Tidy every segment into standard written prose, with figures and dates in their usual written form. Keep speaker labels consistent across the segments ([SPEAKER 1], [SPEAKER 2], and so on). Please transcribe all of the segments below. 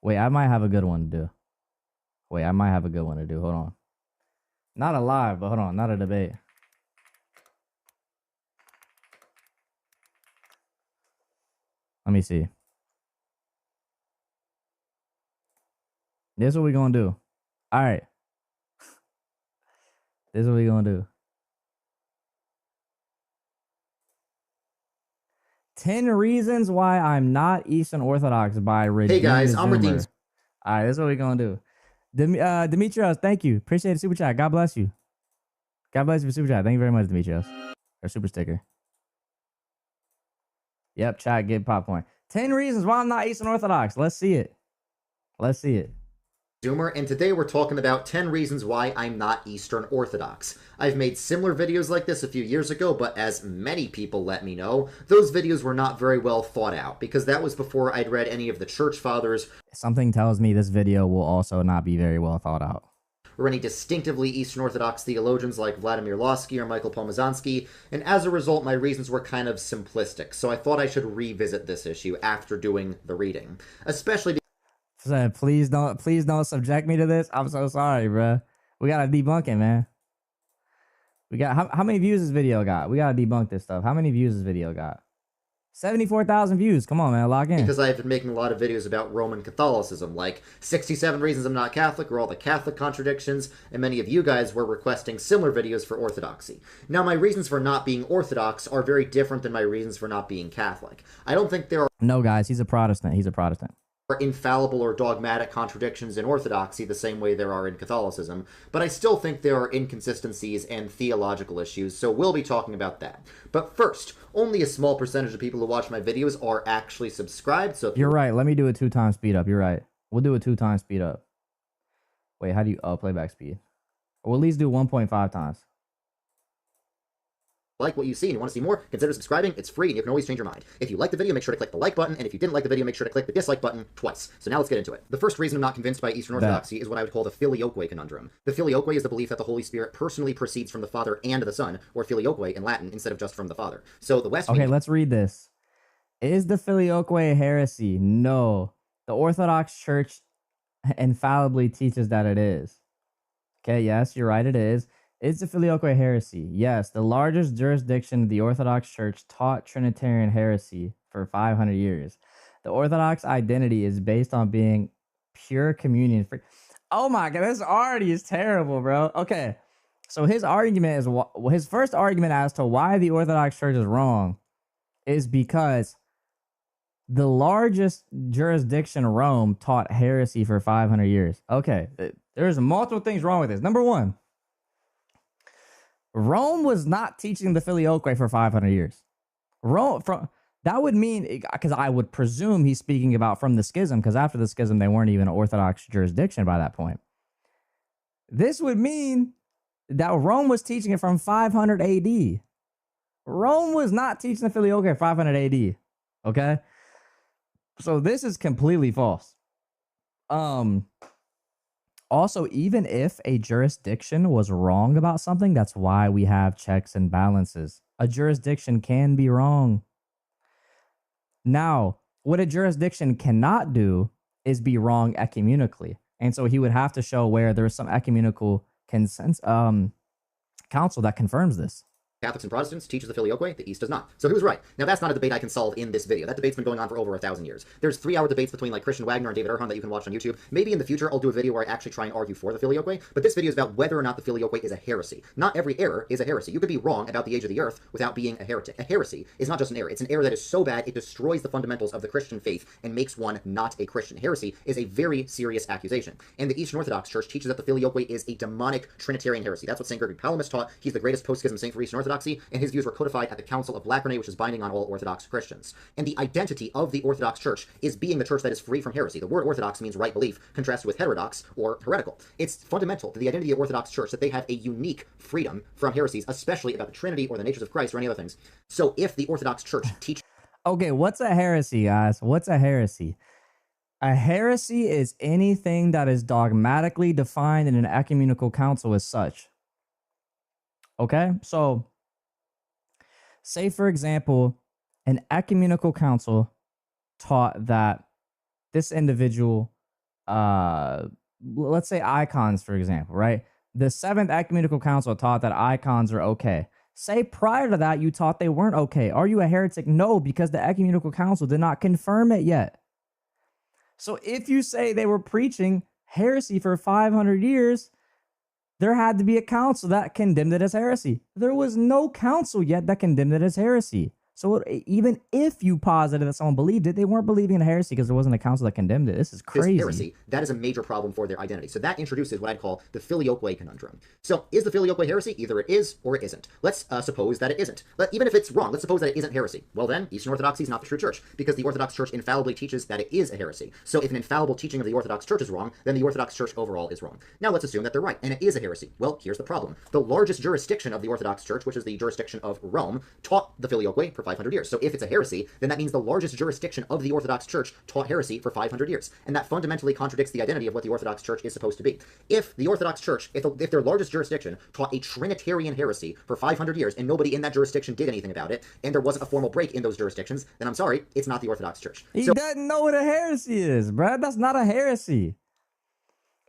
[SPEAKER 1] Wait, I might have a good one to do. Wait, I might have a good one to do. Hold on. Not a live, but hold on. Not a debate. Let me see. This is what we're going to do. All right. This is what we're going to do. 10 reasons why I'm not Eastern Orthodox by Redeemed.
[SPEAKER 2] Hey guys, I'm Redeemed.
[SPEAKER 1] All right, this is what we're going to do. Demetrios, thank you. Appreciate the super chat. God bless you. God bless you for super chat. Thank you very much, Demetrios. Or super sticker. Yep, chat, get popcorn. 10 reasons why I'm not Eastern Orthodox. Let's see it. Let's see it.
[SPEAKER 2] Zoomer, and today we're talking about 10 reasons why I'm not Eastern Orthodox. I've made similar videos like this a few years ago, but as many people let me know, those videos were not very well thought out, because that was before I'd read any of the church fathers.
[SPEAKER 1] Something tells me this video will also not be very well thought out.
[SPEAKER 2] Or any distinctively Eastern Orthodox theologians like Vladimir Lossky or Michael Pomazansky, and as a result my reasons were kind of simplistic, so I thought I should revisit this issue after doing the reading. Especially
[SPEAKER 1] please don't subject me to this. I'm so sorry, bro. We gotta debunk it, man. We got how many views this video got? We gotta debunk this stuff. How many views this video got? 74,000 views. Come on, man, log in.
[SPEAKER 2] Because I've been making a lot of videos about Roman Catholicism, like 67 Reasons I'm Not Catholic, or all the Catholic contradictions, and many of you guys were requesting similar videos for Orthodoxy. Now, my reasons for not being Orthodox are very different than my reasons for not being Catholic. I don't think there are...
[SPEAKER 1] No, guys, he's a Protestant. He's a Protestant.
[SPEAKER 2] Infallible or dogmatic contradictions in Orthodoxy the same way there are in Catholicism, but I still think there are inconsistencies and theological issues, so we'll be talking about that. But first, only a small percentage of people who watch my videos are actually subscribed, so...
[SPEAKER 1] You're right, let me do a 2x speed up, you're right. We'll do a 2x speed up. Wait, how do you... Oh, playback speed. Or at least do 1.5 times.
[SPEAKER 2] Like what you see and you want to see more, consider subscribing. It's free and you can always change your mind. If you like the video, make sure to click the like button, and if you didn't like the video, make sure to click the dislike button twice. So now let's get into it. The first reason I'm not convinced by Eastern Orthodoxy is what I would call the filioque conundrum. The filioque is the belief that the Holy Spirit personally proceeds from the Father and the Son, or filioque in Latin, instead of just from the Father. So the West...
[SPEAKER 1] Okay, let's read this. Is the filioque a heresy? No. The Orthodox Church infallibly teaches that it is. Okay, yes, you're right, it is. Is the filioque heresy? Yes, the largest jurisdiction of the Orthodox Church taught Trinitarian heresy for 500 years. The Orthodox identity is based on being pure communion. Oh my God, this already is terrible, bro. Okay, so his argument is... his first argument as to why the Orthodox Church is wrong is because the largest jurisdiction, Rome, taught heresy for 500 years. Okay, there's multiple things wrong with this. Number one, Rome was not teaching the filioque for 500 years. That would mean, because I would presume he's speaking about from the schism, because after the schism, they weren't even an Orthodox jurisdiction by that point. This would mean that Rome was teaching it from 500 AD. Rome was not teaching the filioque at 500 AD. Okay? So this is completely false. Also, even if a jurisdiction was wrong about something, that's why we have checks and balances. A jurisdiction can be wrong. Now, what a jurisdiction cannot do is be wrong ecumenically. And so he would have to show where there's some ecumenical council that confirms this.
[SPEAKER 2] Catholics and Protestants teaches the filioque, the East does not. So he was right. Now that's not a debate I can solve in this video. That debate's been going on for over 1,000 years. There's 3-hour debates between like Christian Wagner and David Erhan that you can watch on YouTube. Maybe in the future I'll do a video where I actually try and argue for the filioque, but this video is about whether or not the filioque is a heresy. Not every error is a heresy. You could be wrong about the age of the earth without being a heretic. A heresy is not just an error. It's an error that is so bad it destroys the fundamentals of the Christian faith and makes one not a Christian. Heresy is a very serious accusation. And the Eastern Orthodox Church teaches that the filioque is a demonic Trinitarian heresy. That's what St. Gregory Palamas taught. He's the greatest post-schism saint for Eastern Orthodoxy, and his views were codified at the Council of Lacernae, which is binding on all Orthodox Christians. And the identity of the Orthodox Church is being the church that is free from heresy. The word Orthodox means right belief, contrasted with heterodox or heretical. It's fundamental to the identity of the Orthodox Church that they have a unique freedom from heresies, especially about the Trinity or the natures of Christ or any other things. So if the Orthodox Church teaches...
[SPEAKER 1] Okay, what's a heresy, guys? What's a heresy? A heresy is anything that is dogmatically defined in an ecumenical council as such. Okay, so say, for example, an ecumenical council taught that this individual uh let's say icons, for example, right? The Seventh Ecumenical Council taught that icons are okay. Say prior to that you taught they weren't okay. Are you a heretic? No, because the Ecumenical Council did not confirm it yet. So if you say they were preaching heresy for 500 years, there had to be a council that condemned it as heresy. There was no council yet that condemned it as heresy. So even if you posited that someone believed it, they weren't believing in heresy because there wasn't a council that condemned it. This is crazy.
[SPEAKER 2] Heresy, that is a major problem for their identity. So that introduces what I'd call the filioque conundrum. So is the filioque heresy? Either it is or it isn't. Let's suppose that it isn't. Even if it's wrong, let's suppose that it isn't heresy. Well then, Eastern Orthodoxy is not the true church, because the Orthodox Church infallibly teaches that it is a heresy. So if an infallible teaching of the Orthodox Church is wrong, then the Orthodox Church overall is wrong. Now let's assume that they're right, and it is a heresy. Well, here's the problem. The largest jurisdiction of the Orthodox Church, which is the jurisdiction of Rome, taught the filioque for 500 years. So if it's a heresy, then that means the largest jurisdiction of the Orthodox Church taught heresy for 500 years. And that fundamentally contradicts the identity of what the Orthodox Church is supposed to be. If the Orthodox Church, if their largest jurisdiction taught a Trinitarian heresy for 500 years and nobody in that jurisdiction did anything about it, and there wasn't a formal break in those jurisdictions, then I'm sorry, it's not the Orthodox Church.
[SPEAKER 1] He doesn't know what a heresy is, bruh. That's not a heresy.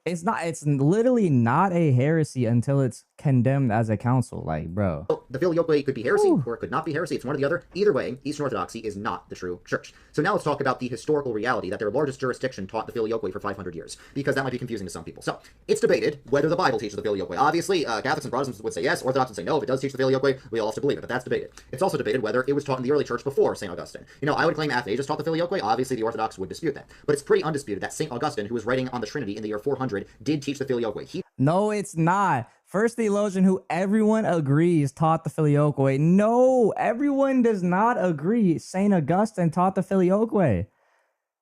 [SPEAKER 1] It's not. It's literally not a heresy until it's condemned as a council. Like, bro.
[SPEAKER 2] So the filioque could be heresy, or it could not be heresy. It's one or the other. Either way, Eastern Orthodoxy is not the true church. So now let's talk about the historical reality that their largest jurisdiction taught the filioque for 500 years, because that might be confusing to some people. So it's debated whether the Bible teaches the filioque. Obviously, Catholics and Protestants would say yes. Orthodox would say no. If it does teach the filioque, we all have to believe it. But that's debated. It's also debated whether it was taught in the early church before St. Augustine. You know, I would claim Athanasius taught the filioque. Obviously, the Orthodox would dispute that. But it's pretty undisputed that St. Augustine, who was writing on the Trinity in the year 400, did teach the filioque.
[SPEAKER 1] No, it's not. First theologian who everyone agrees taught the filioque. No, everyone does not agree. St. Augustine taught the filioque.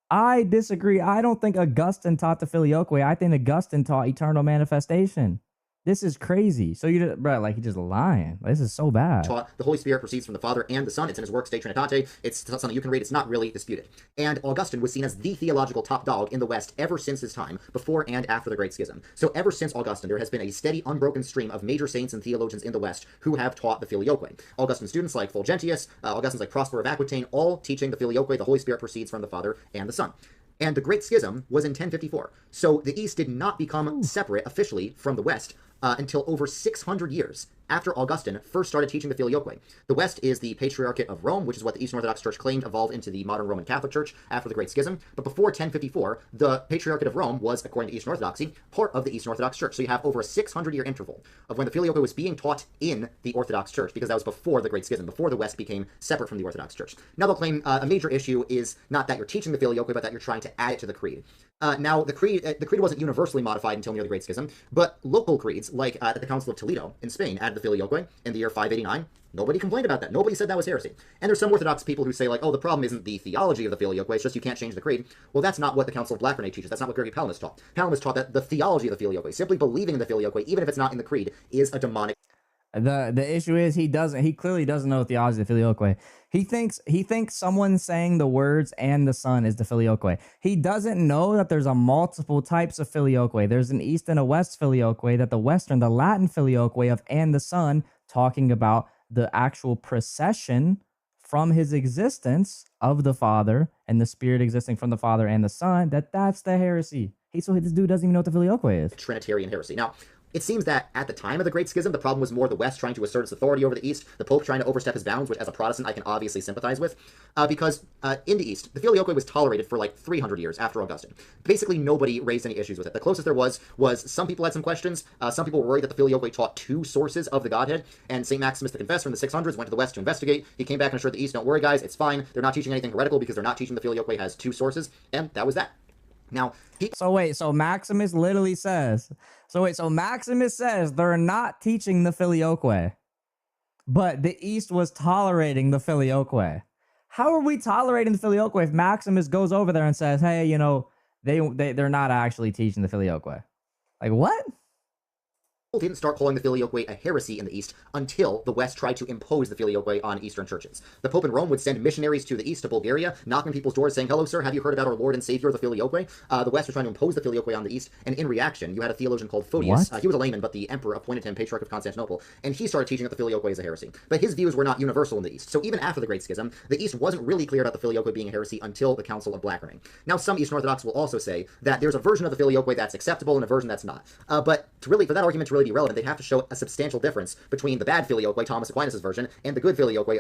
[SPEAKER 1] I disagree. I don't think Augustine taught the filioque. I think Augustine taught eternal manifestation. This is crazy. So you just, bro, like, you're just lying. This is so bad.
[SPEAKER 2] Taught the Holy Spirit proceeds from the Father and the Son. It's in his works De Trinitate. It's something you can read. It's not really disputed. And Augustine was seen as the theological top dog in the West ever since his time, before and after the Great Schism. So ever since Augustine, there has been a steady, unbroken stream of major saints and theologians in the West who have taught the filioque. Augustine's students like Fulgentius, Augustine's like Prosper of Aquitaine, all teaching the filioque. The Holy Spirit proceeds from the Father and the Son. And the Great Schism was in 1054. So the East did not become separate officially from the West until over 600 years after Augustine first started teaching the filioque. The West is the Patriarchate of Rome, which is what the Eastern Orthodox Church claimed evolved into the modern Roman Catholic Church after the Great Schism. But before 1054, the Patriarchate of Rome was, according to Eastern Orthodoxy, part of the Eastern Orthodox Church. So you have over a 600-year interval of when the filioque was being taught in the Orthodox Church, because that was before the Great Schism, before the West became separate from the Orthodox Church. Now they'll claim a major issue is not that you're teaching the filioque, but that you're trying to add it to the creed. Now, the creed wasn't universally modified until near the Great Schism, but local creeds, like at the Council of Toledo in Spain, added the filioque in the year 589. Nobody complained about that. Nobody said that was heresy. And there's some Orthodox people who say, like, oh, the problem isn't the theology of the filioque, it's just you can't change the creed. Well, that's not what the Council of Blackburn teaches. That's not what Gregory Palamas taught. Palamas taught that the theology of the filioque, simply believing in the filioque, even if it's not in the creed, is a demonic.
[SPEAKER 1] The issue is he clearly doesn't know the theology of the filioque. He thinks someone saying the words and the Son is the filioque. He doesn't know that there's a multiple types of filioque. There's an East and a West filioque, that the Latin filioque of and the Son, talking about the actual procession from his existence of the Father and the Spirit existing from the Father and the Son, that's the heresy. So this dude doesn't even know what the filioque is.
[SPEAKER 2] Trinitarian heresy. Now, it seems that at the time of the Great Schism, the problem was more the West trying to assert its authority over the East, the Pope trying to overstep his bounds, which as a Protestant I can obviously sympathize with, because in the East, the filioque was tolerated for like 300 years after Augustine. Basically, nobody raised any issues with it. The closest there was some people had some questions. Some people were worried that the filioque taught two sources of the Godhead, and St. Maximus the Confessor in the 600s went to the West to investigate. He came back and assured the East, don't worry guys, it's fine. They're not teaching anything heretical because they're not teaching the filioque has two sources, and that was that. Now,
[SPEAKER 1] Maximus literally says, Maximus says they're not teaching the filioque, but the East was tolerating the filioque. How are we tolerating the filioque if Maximus goes over there and says, hey, you know, they're not actually teaching the filioque? Like, what?
[SPEAKER 2] didn't start calling the filioque a heresy in the East until the West tried to impose the filioque on Eastern churches. The Pope in Rome would send missionaries to the East, to Bulgaria, knocking people's doors saying, "Hello, sir, have you heard about our Lord and Savior, the filioque?" The West was trying to impose the filioque on the East, and in reaction, you had a theologian called Photius. He was a layman, but the emperor appointed him Patriarch of Constantinople, and he started teaching that the filioque is a heresy. But his views were not universal in the East, so even after the Great Schism, the East wasn't really clear about the filioque being a heresy until the Council of Blackburn. Now, some Eastern Orthodox will also say that there's a version of the filioque that's acceptable and a version that's not. But for that argument to really be relevant, they'd have to show a substantial difference between the bad filioque, Thomas Aquinas' version, and the good filioque,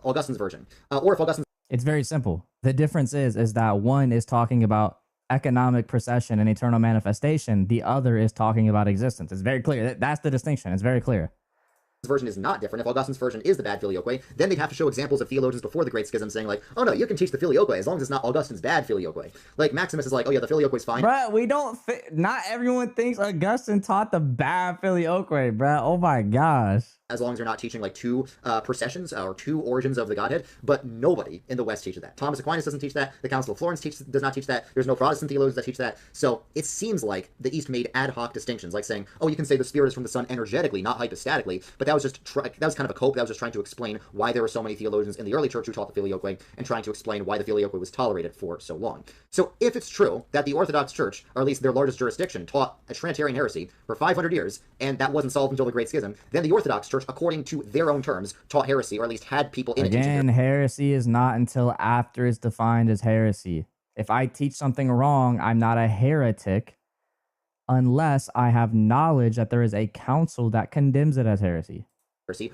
[SPEAKER 2] Augustine's version. Or if Augustine...
[SPEAKER 1] It's very simple. The difference is that one is talking about economic procession and eternal manifestation. The other is talking about existence. It's very clear. That's the distinction. It's very clear.
[SPEAKER 2] Version is not different. If Augustine's version is the bad filioque, then they'd have to show examples of theologians before the Great Schism saying like, "Oh no, you can teach the filioque as long as it's not Augustine's bad filioque." Like Maximus is like, "Oh yeah, the filioque is fine."
[SPEAKER 1] Bruh, we don't not everyone thinks Augustine taught the bad filioque, bruh. Oh my gosh.
[SPEAKER 2] As long as you're not teaching like two processions or two origins of the Godhead, but nobody in the West teaches that. Thomas Aquinas doesn't teach that. The Council of Florence does not teach that. There's no Protestant theologians that teach that. So it seems like the East made ad hoc distinctions, like saying, "Oh, you can say the Spirit is from the Son energetically, not hypostatically," but that was just that was kind of a cope. That was just trying to explain why there were so many theologians in the early church who taught the filioque, and trying to explain why the filioque was tolerated for so long. So if it's true that the Orthodox Church, or at least their largest jurisdiction, taught a Trinitarian heresy for 500 years, and that wasn't solved until the Great Schism, then the Orthodox Church, according to their own terms, taught heresy, or at least had people in it.
[SPEAKER 1] Again, heresy is not until after it's defined as heresy. If I teach something wrong, I'm not a heretic unless I have knowledge that there is a council that condemns it as heresy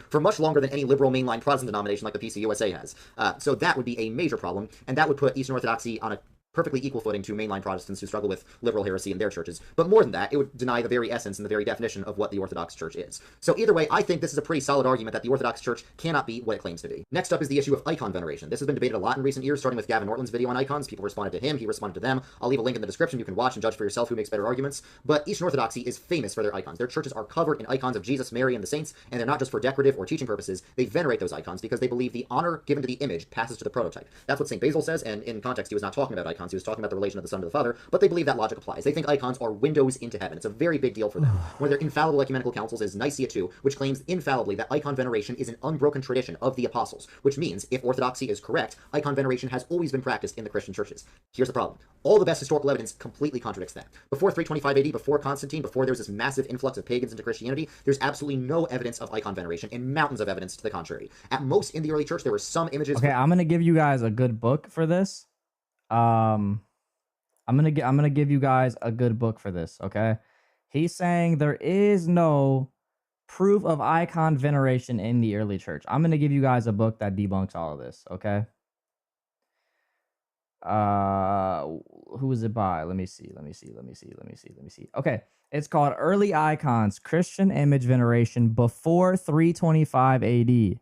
[SPEAKER 2] for much longer than any liberal mainline Protestant denomination like the PCUSA has. So that would be a major problem, and that would put Eastern Orthodoxy on a perfectly equal footing to mainline Protestants who struggle with liberal heresy in their churches. But more than that, it would deny the very essence and the very definition of what the Orthodox Church is. So either way, I think this is a pretty solid argument that the Orthodox Church cannot be what it claims to be. Next up is the issue of icon veneration. This has been debated a lot in recent years, starting with Gavin Ortland's video on icons. People responded to him, he responded to them. I'll leave a link in the description. You can watch and judge for yourself who makes better arguments. But Eastern Orthodoxy is famous for their icons. Their churches are covered in icons of Jesus, Mary, and the saints, and they're not just for decorative or teaching purposes. They venerate those icons because they believe the honor given to the image passes to the prototype. That's what St. Basil says, and in context, he was not talking about icons. He was talking about the relation of the Son to the Father, but they believe that logic applies. They think icons are windows into heaven. It's a very big deal for them. One of their infallible ecumenical councils is Nicaea II, which claims infallibly that icon veneration is an unbroken tradition of the apostles, which means, if orthodoxy is correct, icon veneration has always been practiced in the Christian churches. Here's the problem. All the best historical evidence completely contradicts that. Before 325 AD, before Constantine, before there was this massive influx of pagans into Christianity, there's absolutely no evidence of icon veneration and mountains of evidence to the contrary. At most, in the early church, there were some images...
[SPEAKER 1] Okay, I'm going to give you guys a good book for this. I'm gonna give you guys a good book for this, okay? He's saying there is no proof of icon veneration in the early church. I'm gonna give you guys a book that debunks all of this, okay? Who is it by? Let me see. Okay, it's called Early Icons, Christian Image Veneration Before 325 AD.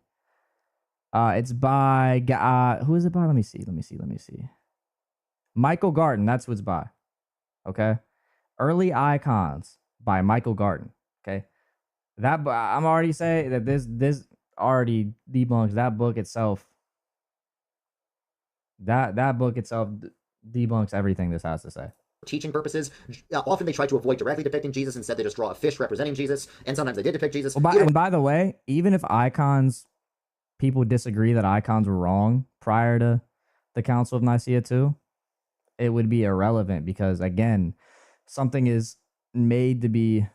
[SPEAKER 1] It's by who is it by? Let me see. Michael Garten, that's who it's by. Okay. Early Icons by Michael Garten. Okay. That I'm already saying that this already debunks that book itself. That book itself debunks everything this has to say.
[SPEAKER 2] Teaching purposes. Often they try to avoid directly depicting Jesus. Instead, they just draw a fish representing Jesus. And sometimes they did depict Jesus.
[SPEAKER 1] And by the way, even if people disagree that icons were wrong prior to the Council of Nicaea II, it would be irrelevant because, again, something is made to be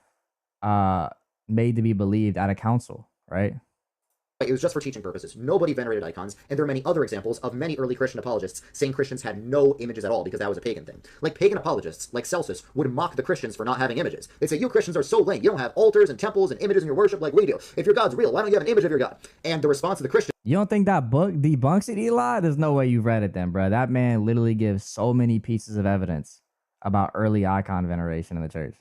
[SPEAKER 1] believed at a council, right?
[SPEAKER 2] It was just for teaching purposes. Nobody venerated icons, and there are many other examples of many early Christian apologists saying Christians had no images at all because that was a pagan thing. Like pagan apologists, like Celsus, would mock the Christians for not having images. They'd say, "You Christians are so lame. You don't have altars and temples and images in your worship like we do. If your God's real, why don't you have an image of your God?" And the response of the Christians...
[SPEAKER 1] You don't think that book debunks it, Eli? There's no way you've read it then, bro. That man literally gives so many pieces of evidence about early icon veneration in the church.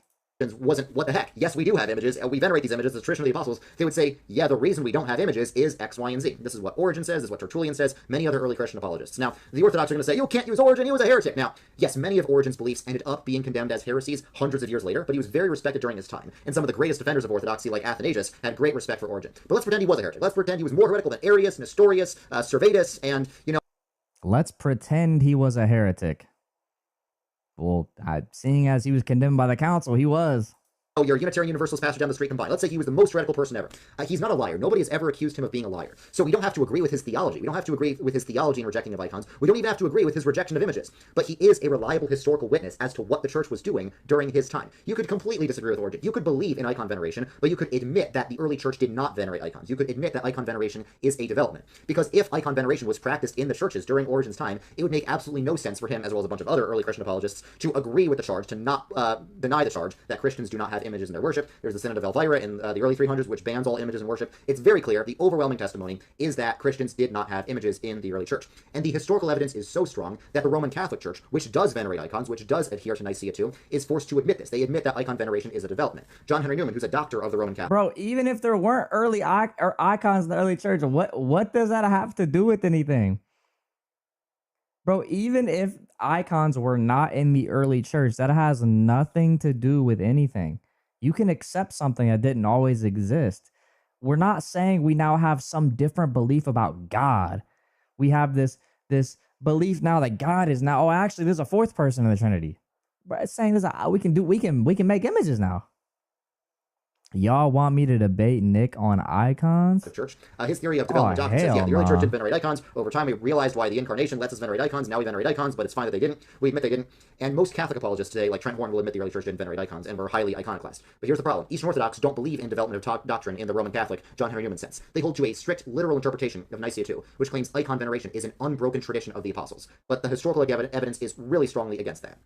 [SPEAKER 2] Wasn't, what the heck? Yes, we do have images, and we venerate these images, the tradition of the apostles. They would say, yeah, the reason we don't have images is X, Y, and Z. This is what Origen says, this is what Tertullian says, many other early Christian apologists. Now, the Orthodox are going to say, you can't use Origen, he was a heretic. Now, yes, many of Origen's beliefs ended up being condemned as heresies hundreds of years later, but he was very respected during his time. And some of the greatest defenders of Orthodoxy, like Athanasius, had great respect for Origen. But let's pretend he was a heretic. Let's pretend he was more heretical than Arius, Nestorius, Servetus, and,
[SPEAKER 1] Let's pretend he was a heretic. Well, seeing as he was condemned by the council, he was.
[SPEAKER 2] oh, your Unitarian Universalist pastor down the street combined. Let's say he was the most radical person ever. He's not a liar. Nobody has ever accused him of being a liar. So we don't have to agree with his theology. We don't have to agree with his theology and rejecting of icons. We don't even have to agree with his rejection of images. But he is a reliable historical witness as to what the church was doing during his time. You could completely disagree with Origen. You could believe in icon veneration, but you could admit that the early church did not venerate icons. You could admit that icon veneration is a development. Because if icon veneration was practiced in the churches during Origen's time, it would make absolutely no sense for him, as well as a bunch of other early Christian apologists, to agree with the charge, to not deny the charge that Christians do not have images in their worship. There's the Synod of Elvira in the early 300s, which bans all images in worship. It's very clear. The overwhelming testimony is that Christians did not have images in the early church. And the historical evidence is so strong that the Roman Catholic Church, which does venerate icons, which does adhere to Nicaea II, is forced to admit this. They admit that icon veneration is a development. John Henry Newman, who's a doctor of the Roman Catholic.
[SPEAKER 1] Bro, even if there weren't early icons in the early church, what does that have to do with anything? Bro, even if icons were not in the early church, that has nothing to do with anything. You can accept something that didn't always exist. We're not saying we now have some different belief about God. We have this belief now that God is now, oh, actually, there's a fourth person in the Trinity. But it's saying this, we can make images now. Y'all want me to debate Nick on icons?
[SPEAKER 2] Church. His theory of development doctrine says, yeah, the early church did venerate icons. Over time, we realized why the incarnation lets us venerate icons. Now we venerate icons, but it's fine that they didn't. We admit they didn't. And most Catholic apologists today, like Trent Warren, will admit the early church didn't venerate icons and were highly iconoclast. But here's the problem. Eastern Orthodox don't believe in development of doctrine in the Roman Catholic John Henry Newman sense. They hold to a strict literal interpretation of Nicaea II, which claims icon veneration is an unbroken tradition of the apostles. But the historical evidence is really strongly against that.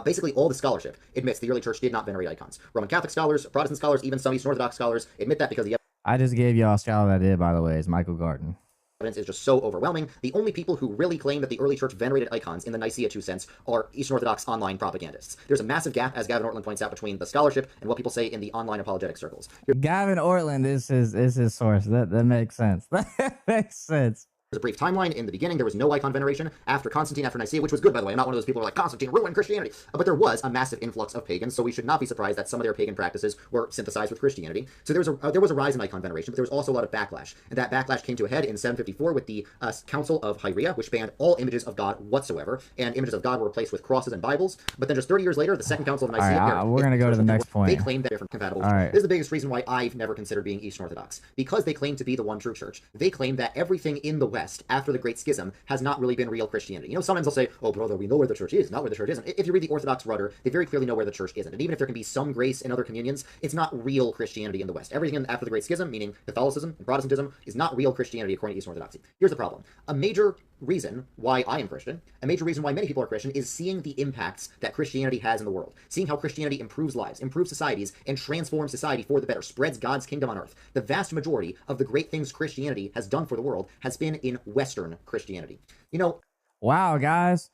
[SPEAKER 2] Basically, all the scholarship admits the early church did not venerate icons. Roman Catholic scholars, Protestant scholars, even some Eastern Orthodox scholars admit that because the
[SPEAKER 1] I just gave y'all a scholar that did, by the way, is Michael Garten.
[SPEAKER 2] Evidence is just so overwhelming. The only people who really claim that the early church venerated icons in the Nicaea II sense are Eastern Orthodox online propagandists. There's a massive gap, as Gavin Ortland points out, between the scholarship and what people say in the online apologetic circles.
[SPEAKER 1] Gavin Ortland is his source. That makes sense. That makes sense.
[SPEAKER 2] There's a brief timeline. In the beginning, there was no icon veneration. After Constantine, after Nicaea, which was good, by the way. I'm not one of those people who are like, Constantine ruined Christianity. But there was a massive influx of pagans, so we should not be surprised that some of their pagan practices were synthesized with Christianity. So there was a rise in icon veneration, but there was also a lot of backlash. And that backlash came to a head in 754 with the Council of Hieria, which banned all images of God whatsoever. And images of God were replaced with crosses and Bibles. But then just 30 years later, the Second Council of Nicaea...
[SPEAKER 1] All right, we're going to go to the next point.
[SPEAKER 2] They claimed that different compatible. Right. This is the biggest reason why I've never considered being Eastern Orthodox. Because they claim to be the one true church. They claim that everything in the West, after the Great Schism, has not really been real Christianity. You know, sometimes they'll say, oh, brother, we know where the church is, not where the church isn't. If you read the Orthodox rudder, they very clearly know where the church isn't. And even if there can be some grace in other communions, it's not real Christianity in the West. Everything after the Great Schism, meaning Catholicism and Protestantism, is not real Christianity according to Eastern Orthodoxy. Here's the problem. A major reason why I am Christian, a major reason why many people are Christian, is seeing the impacts that Christianity has in the world. Seeing how Christianity improves lives, improves societies, and transforms society for the better, spreads God's kingdom on earth. The vast majority of the great things Christianity has done for the world has been in Western Christianity. You know,
[SPEAKER 1] wow, guys,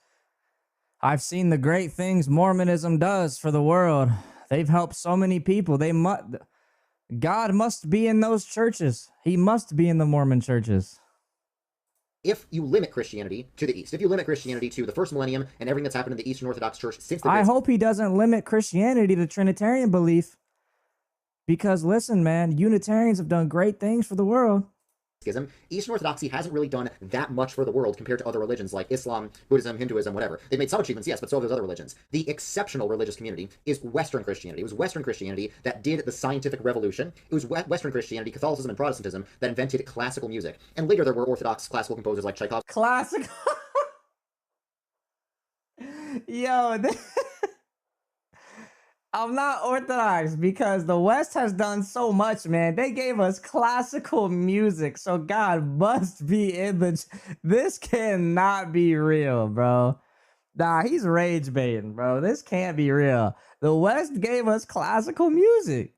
[SPEAKER 1] I've seen the great things Mormonism does for the world. They've helped so many people. God must be in those churches. He must be in the Mormon churches.
[SPEAKER 2] If you limit Christianity to the East, if you limit Christianity to the first millennium and everything that's happened in the Eastern Orthodox Church since the
[SPEAKER 1] I hope he doesn't limit Christianity to Trinitarian belief. Because listen, man, Unitarians have done great things for the world.
[SPEAKER 2] Schism, Eastern Orthodoxy hasn't really done that much for the world compared to other religions like Islam, Buddhism, Hinduism, whatever. They've made some achievements, yes, but so have those other religions. The exceptional religious community is Western Christianity. It was Western Christianity that did the scientific revolution. It was Western Christianity, Catholicism, and Protestantism that invented classical music. And later there were Orthodox classical composers like Tchaikovsky.
[SPEAKER 1] Classical? Yo, I'm not Orthodox because the West has done so much, man. They gave us classical music, so God must be in the... This cannot be real, bro. Nah, he's rage baiting, bro. This can't be real. The West gave us classical music.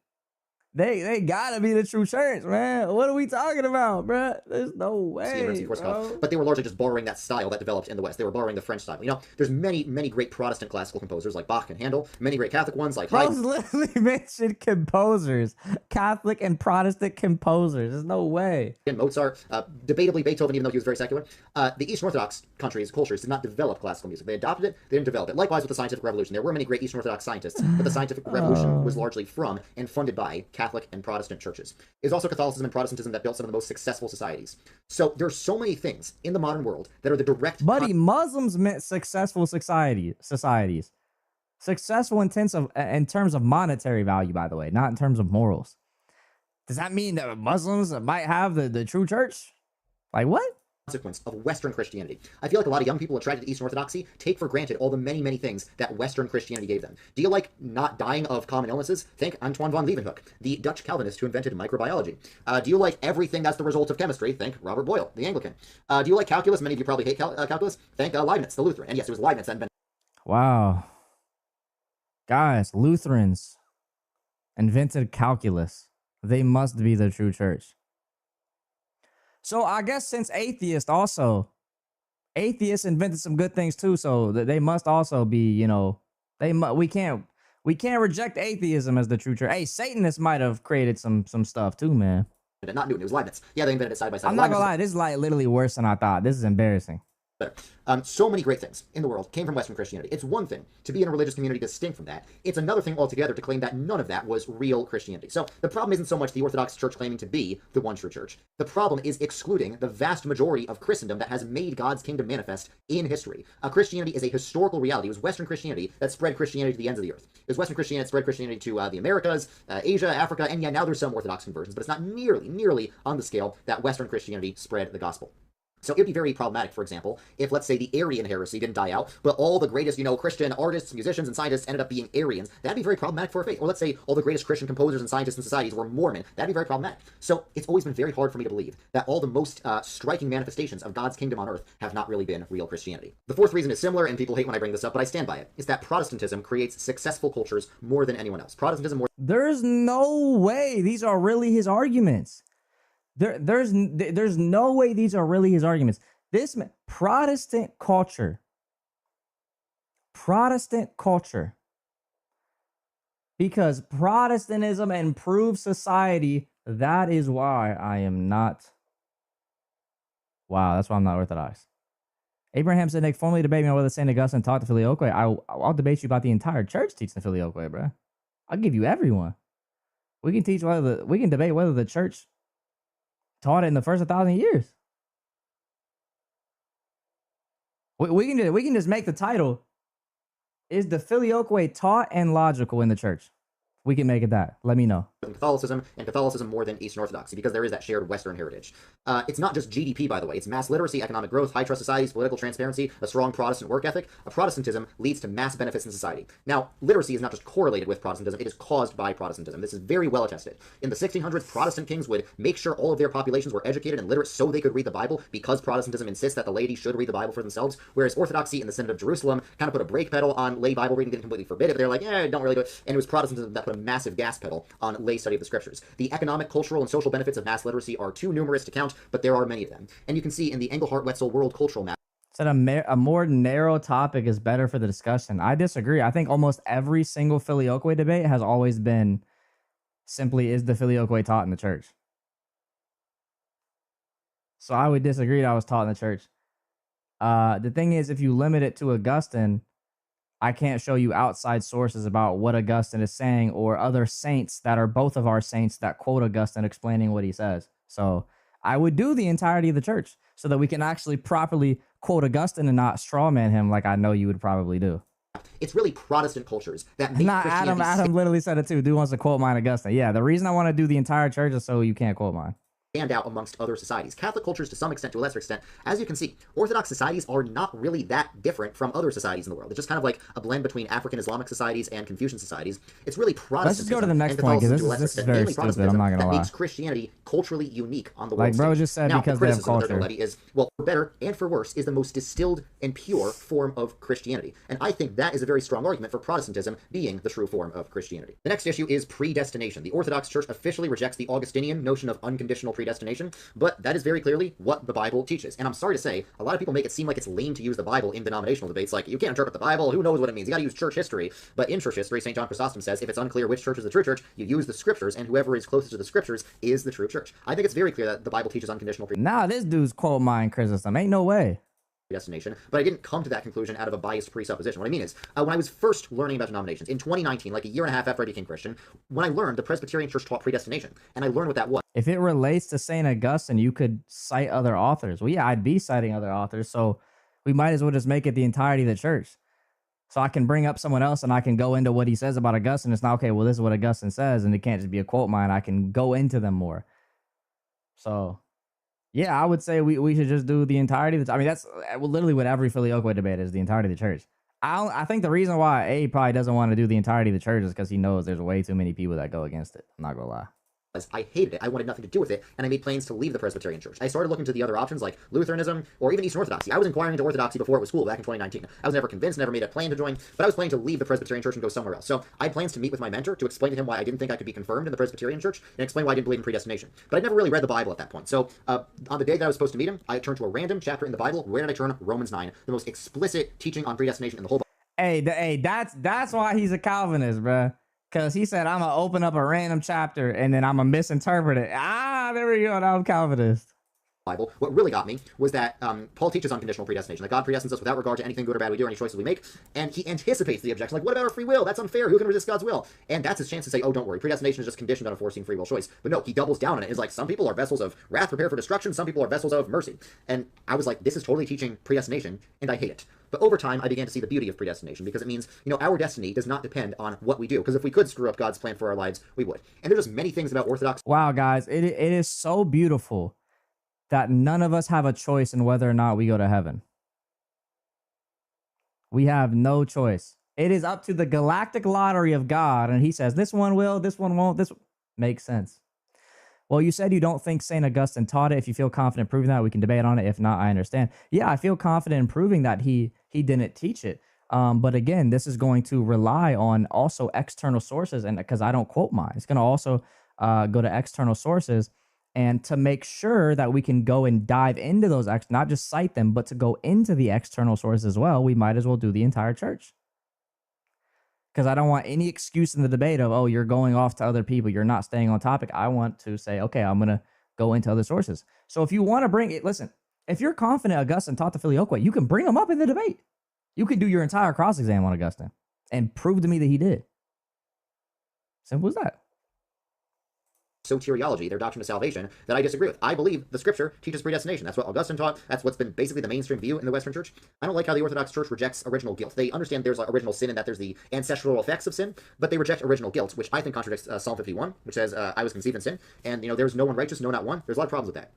[SPEAKER 1] They gotta be the true church, man. What are we talking about, bro? There's no way, bro.
[SPEAKER 2] But they were largely just borrowing that style that developed in the West. They were borrowing the French style. You know, there's many great Protestant classical composers like Bach and Handel, many great Catholic ones like
[SPEAKER 1] Haydn. Literally mentioned composers, Catholic and Protestant composers. There's no way.
[SPEAKER 2] And Mozart, debatably Beethoven, even though he was very secular. The Eastern Orthodox countries, cultures, did not develop classical music. They adopted it, they didn't develop it. Likewise with the scientific revolution. There were many great Eastern Orthodox scientists, but the scientific revolution was largely from and funded by Catholic and Protestant churches. It was also Catholicism and Protestantism that built some of the most successful societies. So there's so many things in the modern world that are the direct...
[SPEAKER 1] Buddy, Muslims meant successful societies. Successful in terms of monetary value, by the way, not in terms of morals. Does that mean that Muslims might have the true church? Like what?
[SPEAKER 2] Consequence of Western Christianity. I feel like a lot of young people attracted to Eastern Orthodoxy take for granted all the many, many things that Western Christianity gave them. Do you like not dying of common illnesses? Think Antoine von Leeuwenhoek, the Dutch Calvinist who invented microbiology. Do you like everything that's the result of chemistry? Think Robert Boyle, the Anglican. Do you like calculus? Many of you probably hate calculus. Think Leibniz, the Lutheran. And yes, it was Leibniz that invented.
[SPEAKER 1] Wow. Guys, Lutherans invented calculus. They must be the true church. So I guess since atheists invented some good things too, so they must also be, you know, we can't reject atheism as the true church. Hey, Satanists might have created some stuff too, man.
[SPEAKER 2] Not Newton, it was Leibniz. Yeah, they invented it side by side.
[SPEAKER 1] I'm not gonna lie, this is like literally worse than I thought. This is embarrassing.
[SPEAKER 2] Better. So many great things in the world came from Western Christianity. It's one thing to be in a religious community distinct from that. It's another thing altogether to claim that none of that was real Christianity. So the problem isn't so much the Orthodox Church claiming to be the one true church. The problem is excluding the vast majority of Christendom that has made God's kingdom manifest in history. Christianity is a historical reality. It was Western Christianity that spread Christianity to the ends of the earth. It was Western Christianity that spread Christianity to the Americas, Asia, Africa, and yeah, now there's some Orthodox conversions, but it's not nearly on the scale that Western Christianity spread the gospel. So it'd be very problematic, for example, if, let's say, the Arian heresy didn't die out, but all the greatest, Christian artists, musicians, and scientists ended up being Arians. That'd be very problematic for our faith. Or let's say all the greatest Christian composers and scientists and societies were Mormon. That'd be very problematic. So it's always been very hard for me to believe that all the most striking manifestations of God's kingdom on earth have not really been real Christianity. The fourth reason is similar, and people hate when I bring this up, but I stand by it, is that Protestantism creates successful cultures more than anyone else. Protestantism more...
[SPEAKER 1] There's no way these are really his arguments. There's no way these are really his arguments. This Protestant culture, because Protestantism improves society. That is why I am not. Wow, that's why I'm not Orthodox. Abraham said, Nick, formally debate me on whether St. Augustine taught the Filioque. I'll debate you about the entire church teaching the Filioque, bro. I'll give you everyone. We can debate whether the church taught it in the first 1,000 years. We can just make the title, is the Filioque taught and logical in the church? We can make it that. Let me know.
[SPEAKER 2] Catholicism, and Catholicism more than Eastern Orthodoxy, because there is that shared Western heritage. It's not just GDP, by the way. It's mass literacy, economic growth, high trust societies, political transparency, a strong Protestant work ethic. Protestantism leads to mass benefits in society. Now, literacy is not just correlated with Protestantism, it is caused by Protestantism. This is very well attested. In the 1600s, Protestant kings would make sure all of their populations were educated and literate so they could read the Bible, because Protestantism insists that the laity should read the Bible for themselves, whereas Orthodoxy in the Synod of Jerusalem kind of put a brake pedal on lay Bible reading, didn't completely forbid it, but they're like, don't really do it. And it was Protestantism that put a massive gas pedal on lay study of the scriptures. The economic, cultural, and social benefits of mass literacy are too numerous to count, but there are many of them. And you can see in the Engelhardt-Wetzel World Cultural Map.
[SPEAKER 1] Said a more narrow topic is better for the discussion. I disagree. I think almost every single Filioque debate has always been simply, is the Filioque taught in the church? So I would disagree that I was taught in the church. The thing is, if you limit it to Augustine, I can't show you outside sources about what Augustine is saying or other saints that are both of our saints that quote Augustine explaining what he says. So I would do the entirety of the church so that we can actually properly quote Augustine and not strawman him like I know you would probably do.
[SPEAKER 2] It's really Protestant cultures that make
[SPEAKER 1] Christianity... Adam literally said it too. Dude wants to quote mine Augustine. Yeah, the reason I want to do the entire church is so you can't quote mine.
[SPEAKER 2] Stand out amongst other societies. Catholic cultures, to some extent, to a lesser extent, as you can see, Orthodox societies are not really that different from other societies in the world. It's just kind of like a blend between African Islamic societies and Confucian societies. It's really Protestantism.
[SPEAKER 1] Let's just go to the next point, because this is very stupid. I'm not gonna lie.
[SPEAKER 2] That makes Christianity culturally unique on the world
[SPEAKER 1] stage. Like bro just said, now, because they have culture.
[SPEAKER 2] Is, well, for better and for worse, is the most distilled and pure form of Christianity. And I think that is a very strong argument for Protestantism being the true form of Christianity. The next issue is predestination. The Orthodox Church officially rejects the Augustinian notion of unconditional predestination, but that is very clearly what the Bible teaches. And I'm sorry to say, a lot of people make it seem like it's lame to use the Bible in denominational debates. Like, you can't interpret the Bible, who knows what it means? You gotta use church history. But in church history, St. John Chrysostom says, if it's unclear which church is the true church, you use the scriptures, and whoever is closest to the scriptures is the true church. I think it's very clear that the Bible teaches unconditional predestination.
[SPEAKER 1] Nah, this dude's quote mine Chrysostom. Ain't no way.
[SPEAKER 2] Predestination, but I didn't come to that conclusion out of a biased presupposition. What I mean is, when I was first learning about denominations in 2019, like a year and a half after I became Christian, when I learned the Presbyterian Church taught predestination, and I learned what that was.
[SPEAKER 1] If it relates to St. Augustine, you could cite other authors. Well, yeah, I'd be citing other authors, so we might as well just make it the entirety of the church. So I can bring up someone else and I can go into what he says about Augustine. It's not okay. Well, this is what Augustine says, and it can't just be a quote mine. I can go into them more. So, yeah, I would say we should just do the entirety. I mean, that's literally what every Filioque debate is: the entirety of the church. I think the reason why A probably doesn't want to do the entirety of the church is because he knows there's way too many people that go against it. I'm not gonna lie.
[SPEAKER 2] I hated it. I wanted nothing to do with it, and I made plans to leave the Presbyterian Church. I started looking to the other options like Lutheranism or even Eastern Orthodoxy. I was inquiring into Orthodoxy before it was cool back in 2019. I was never convinced, never made a plan to join, but I was planning to leave the Presbyterian Church and go somewhere else. So I had plans to meet with my mentor to explain to him why I didn't think I could be confirmed in the Presbyterian Church and explain why I didn't believe in predestination. But I'd never really read the Bible at that point. So on the day that I was supposed to meet him, I turned to a random chapter in the Bible. Where did I turn? Romans 9, the most explicit teaching on predestination in the whole Bible.
[SPEAKER 1] Hey, that's why he's a Calvinist, bruh. Because he said, I'm going to open up a random chapter and then I'm going to misinterpret it. There we go. Now I'm Calvinist.
[SPEAKER 2] Bible. What really got me was that Paul teaches unconditional predestination, that God predestines us without regard to anything good or bad we do or any choices we make, and he anticipates the objection, like, what about our free will? That's unfair. Who can resist God's will? And that's his chance to say, oh, don't worry, predestination is just conditioned on a foreseen free will choice. But no, he doubles down on it. It's like, some people are vessels of wrath prepared for destruction, some people are vessels of mercy. And I was like, this is totally teaching predestination, and I hate it. But over time, I began to see the beauty of predestination, because it means, our destiny does not depend on what we do. Because if we could screw up God's plan for our lives, we would. And there's just many things about Orthodox.
[SPEAKER 1] Wow, guys, it is so beautiful that none of us have a choice in whether or not we go to heaven. We have no choice. It is up to the galactic lottery of God, and he says, this one will, this one won't, this makes sense. Well, you said you don't think St. Augustine taught it. If you feel confident proving that, we can debate on it. If not, I understand. Yeah, I feel confident in proving that he didn't teach it. But again, this is going to rely on also external sources, and because I don't quote mine, it's going to also go to external sources, and to make sure that we can go and dive into those, not just cite them, but to go into the external sources as well, we might as well do the entire church. Because I don't want any excuse in the debate of, oh, you're going off to other people, you're not staying on topic. I want to say, okay, I'm going to go into other sources. So if you want to bring it, listen, if you're confident Augustine taught the Filioque, you can bring him up in the debate. You can do your entire cross-exam on Augustine and prove to me that he did. Simple as that.
[SPEAKER 2] Soteriology, their doctrine of salvation, that I disagree with. I believe the scripture teaches predestination. That's what Augustine taught. That's what's been basically the mainstream view in the Western Church. I don't like how the Orthodox Church rejects original guilt. They understand there's original sin and that there's the ancestral effects of sin, but they reject original guilt, which I think contradicts Psalm 51, which says, I was conceived in sin, and there's no one righteous, no, not one. There's a lot of problems with that.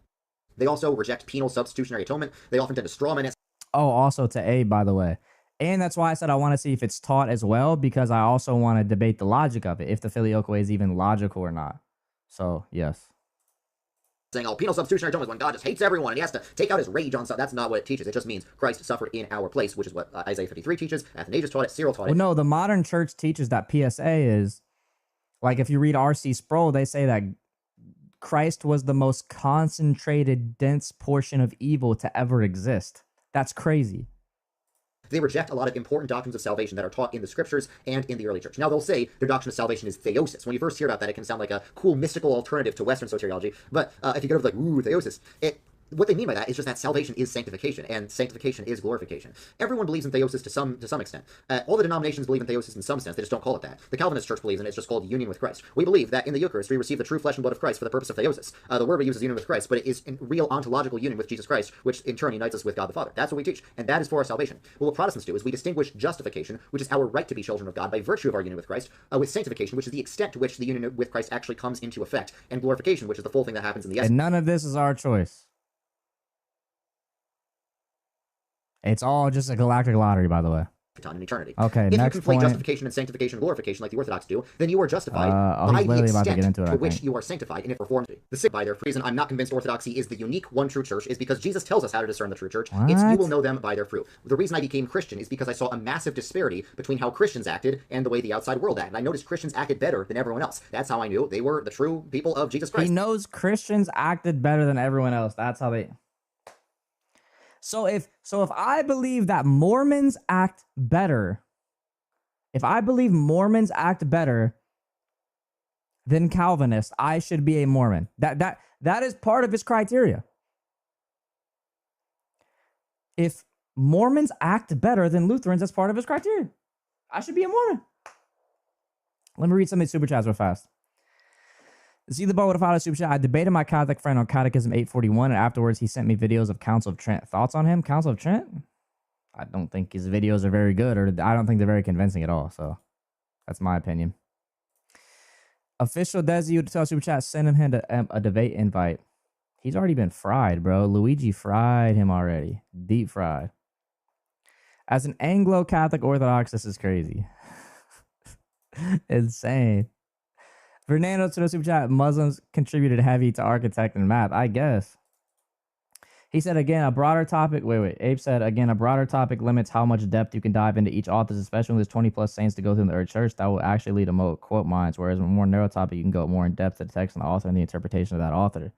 [SPEAKER 2] They also reject penal substitutionary atonement. They often tend to strawman it.
[SPEAKER 1] Oh, also to A, by the way. And that's why I said I want to see if it's taught as well, because I also want to debate the logic of it, if the Filioque is even logical or not. So, yes.
[SPEAKER 2] Saying, oh, penal substitutionary atonement is when God just hates everyone and he has to take out his rage on stuff. That's not what it teaches. It just means Christ suffered in our place, which is what Isaiah 53 teaches. Athanasius taught it. Cyril taught it.
[SPEAKER 1] Well, no, the modern church teaches that PSA is, like, if you read R.C. Sproul, they say that Christ was the most concentrated, dense portion of evil to ever exist. That's crazy.
[SPEAKER 2] They reject a lot of important doctrines of salvation that are taught in the scriptures and in the early church. Now, they'll say their doctrine of salvation is theosis. When you first hear about that, it can sound like a cool mystical alternative to Western soteriology. But if you go to like, ooh, theosis, what they mean by that is just that salvation is sanctification, and sanctification is glorification. Everyone believes in theosis to some extent. All the denominations believe in theosis in some sense. They just don't call it that. The Calvinist Church believes in it. It's just called union with Christ. We believe that in the Eucharist we receive the true flesh and blood of Christ for the purpose of theosis. The word we use is union with Christ, but it is in real ontological union with Jesus Christ, which in turn unites us with God the Father. That's what we teach, and that is for our salvation. Well, what Protestants do is we distinguish justification, which is our right to be children of God by virtue of our union with Christ, with sanctification, which is the extent to which the union with Christ actually comes into effect, and glorification, which is the full thing that happens in the essence.
[SPEAKER 1] And none of this is our choice. It's all just a galactic lottery, by the way.
[SPEAKER 2] In eternity.
[SPEAKER 1] Okay,
[SPEAKER 2] if
[SPEAKER 1] next
[SPEAKER 2] you conflate
[SPEAKER 1] point.
[SPEAKER 2] Justification and sanctification and glorification like the Orthodox do, then you are justified by the extent to which you are sanctified in reformed. By their reason, I'm not convinced Orthodoxy is the unique one true church is because Jesus tells us how to discern the true church.
[SPEAKER 1] What?
[SPEAKER 2] It's you will know them by their fruit. The reason I became Christian is because I saw a massive disparity between how Christians acted and the way the outside world acted. I noticed Christians acted better than everyone else. That's how I knew they were the true people of Jesus Christ.
[SPEAKER 1] He knows Christians acted better than everyone else. That's how they... So if I believe that Mormons act better, if I believe Mormons act better than Calvinists, I should be a Mormon. That is part of his criteria. If Mormons act better than Lutherans, that's part of his criteria. I should be a Mormon. Let me read some of these super chats real fast. See the boat with a follow super chat. I debated my Catholic friend on Catechism 841, and afterwards he sent me videos of Council of Trent. Thoughts on him? Council of Trent? I don't think his videos are very good, or I don't think they're very convincing at all. So that's my opinion. Official Desi to tell Super Chat, send him a debate invite. He's already been fried, bro. Luigi fried him already. Deep fried. As an Anglo-Catholic Orthodox, this is crazy. Insane. Fernando to the Super Chat, Muslims contributed heavy to architect and math, I guess. He said, again, a broader topic. Wait. Abe said, again, a broader topic limits how much depth you can dive into each author, especially when there's 20 plus saints to go through in the early church. That will actually lead to more quote minds, whereas a more narrow topic, you can go more in depth to the text and the author and the interpretation of that author.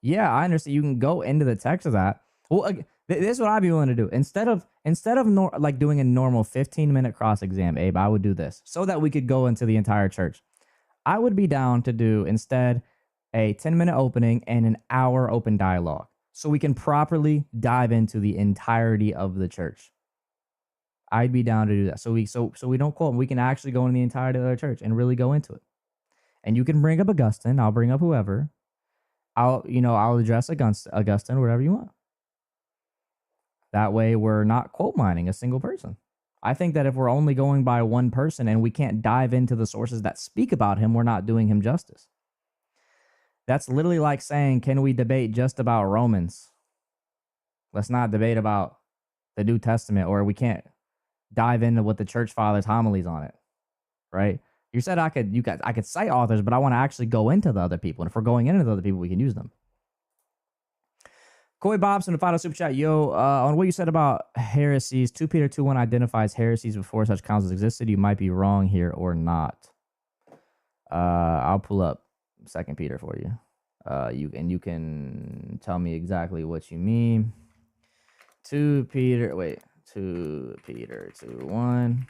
[SPEAKER 1] Yeah, I understand. You can go into the text of that. Well, this is what I'd be willing to do. Instead of like doing a normal 15-minute cross exam, Abe, I would do this so that we could go into the entire church. I would be down to do instead a 10-minute opening and an hour open dialogue, so we can properly dive into the entirety of the church. I'd be down to do that. So we don't quote. We can actually go into the entirety of the church and really go into it. And you can bring up Augustine. I'll bring up whoever. I'll address Augustine, whatever you want. That way we're not quote mining a single person. I think that if we're only going by one person and we can't dive into the sources that speak about him, we're not doing him justice. That's literally like saying, can we debate just about Romans? Let's not debate about the New Testament, or we can't dive into what the church fathers homilies on it, right? You said I could cite authors, but I want to actually go into the other people. And if we're going into the other people, we can use them. Coy Bobson, the final super chat. Yo, on what you said about heresies, 2 Peter 2:1 identifies heresies before such councils existed. You might be wrong here or not. I'll pull up 2 Peter for you. You can tell me exactly what you mean. 2 Peter 2:1.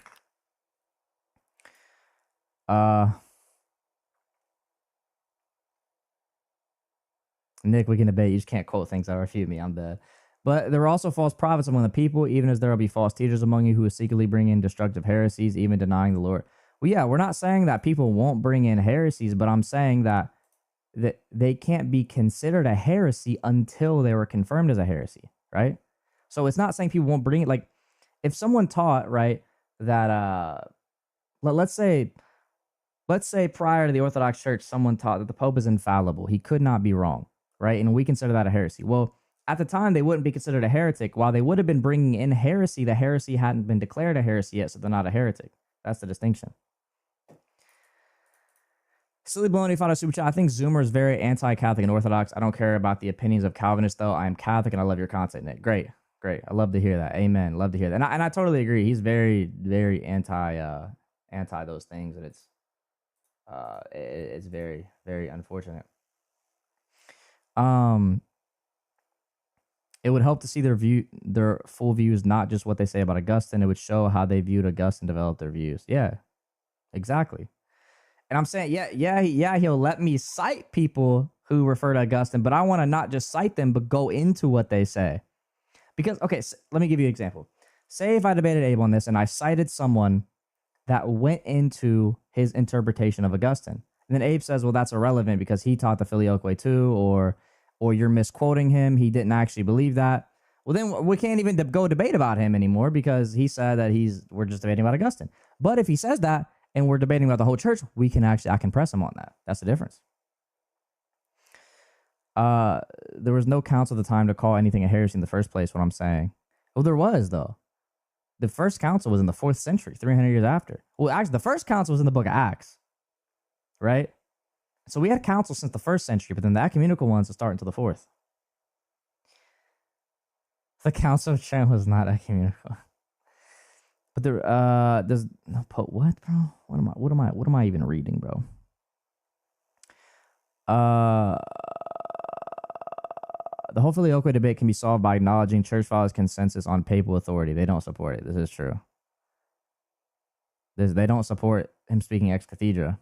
[SPEAKER 1] Nick, we can debate. You just can't quote things that refute me. I'm dead. But there are also false prophets among the people, even as there will be false teachers among you who will secretly bring in destructive heresies, even denying the Lord. Well, yeah, we're not saying that people won't bring in heresies, but I'm saying that they can't be considered a heresy until they were confirmed as a heresy, right? So it's not saying people won't bring it. Like, if someone taught, right, that let's say prior to the Orthodox Church, someone taught that the Pope is infallible. He could not be wrong, right? And we consider that a heresy. Well, at the time, they wouldn't be considered a heretic. While they would have been bringing in heresy, the heresy hadn't been declared a heresy yet, so they're not a heretic. That's the distinction. Silly Baloney found a super chat. I think Zoomer is very anti-Catholic and Orthodox. I don't care about the opinions of Calvinists, though. I am Catholic, and I love your content, Nick. Great. I love to hear that. Amen. Love to hear that. And I totally agree. He's very, very anti those things, and it's very, very unfortunate. It would help to see their full views, not just what they say about Augustine. It would show how they viewed Augustine, develop their views. Yeah, exactly. And I'm saying, yeah, he'll let me cite people who refer to Augustine, but I want to not just cite them, but go into what they say. Because, okay, let me give you an example. Say if I debated Abe on this and I cited someone that went into his interpretation of Augustine. And then Abe says, well, that's irrelevant because he taught the Filioque too, or you're misquoting him. He didn't actually believe that. Well, then we can't even go debate about him anymore because he said that we're just debating about Augustine. But if he says that and we're debating about the whole church, I can press him on that. That's the difference. There was no council at the time to call anything a heresy in the first place, what I'm saying. Well, there was, though. The first council was in the 4th century, 300 years after. Well, actually, the first council was in the book of Acts, right? So we had councils since the 1st century, but then the ecumenical ones will start until the 4th. The Council of Trent was not ecumenical. But there's no Pope. What, bro? What am I even reading, bro? The whole Filioque debate can be solved by acknowledging church fathers' consensus on papal authority. They don't support it. This is true. They don't support him speaking ex cathedra.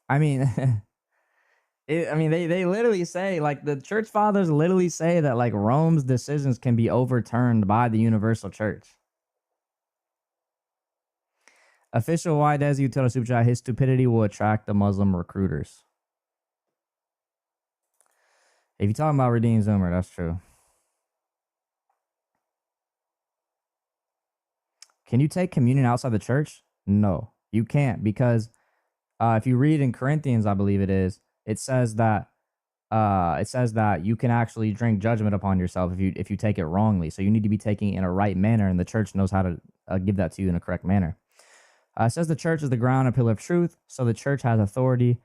[SPEAKER 1] I mean, they literally say, like, the church fathers literally say that, like, Rome's decisions can be overturned by the universal church. Official Y Desi Utila Super Chat, his stupidity will attract the Muslim recruiters. If you're talking about Redeemed Zoomer, that's true. Can you take communion outside the church? No, you can't, because if you read in Corinthians, I believe it is, it says that you can actually drink judgment upon yourself if you take it wrongly. So you need to be taking it in a right manner, and the church knows how to give that to you in a correct manner. It says the church is the ground and pillar of truth, so the church has authority,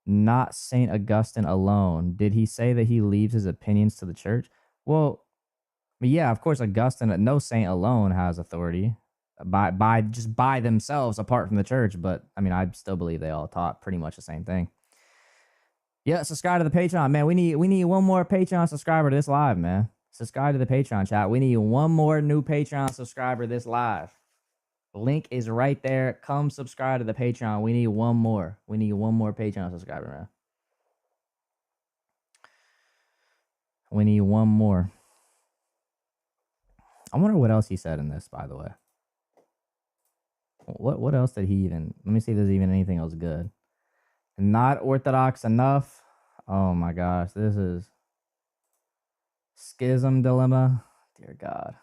[SPEAKER 1] not Saint Augustine alone. Did he say that he leaves his opinions to the church? Well, yeah, of course, Augustine, no saint alone has authority by themselves apart from the church. But I mean, I still believe they all taught pretty much the same thing. Yeah, subscribe to the Patreon, man. We need one more Patreon subscriber to this live, man. Subscribe to the Patreon, chat. We need one more new Patreon subscriber this live. The link is right there. Come subscribe to the Patreon. We need one more. We need one more Patreon subscriber, man. We need one more. I wonder what else he said in this, by the way. What else did he even... Let me see if there's even anything else good. Not orthodox enough. Oh my gosh, this is... Schism dilemma. Dear God.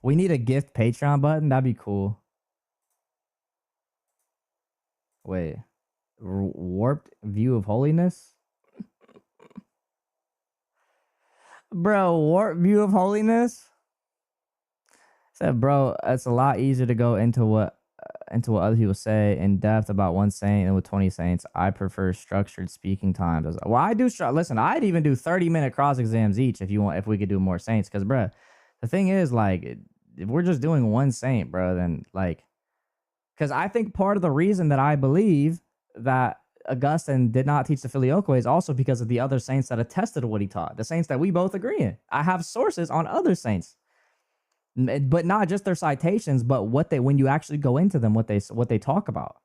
[SPEAKER 1] We need a gift Patreon button. That'd be cool. Wait. Warped view of holiness? Bro, warped view of holiness? Said, bro, it's a lot easier to go into what other people say in depth about one saint and with 20 saints. I prefer structured speaking times. Well, I do. Listen, I'd even do 30-minute cross exams each if we could do more saints. Because, bro, the thing is, like, if we're just doing one saint, bro, then, like, because I think part of the reason that I believe that Augustine did not teach the Filioque is also because of the other saints that attested to what he taught, the saints that we both agree in. I have sources on other saints, but not just their citations, but when you actually go into them, what they talk about.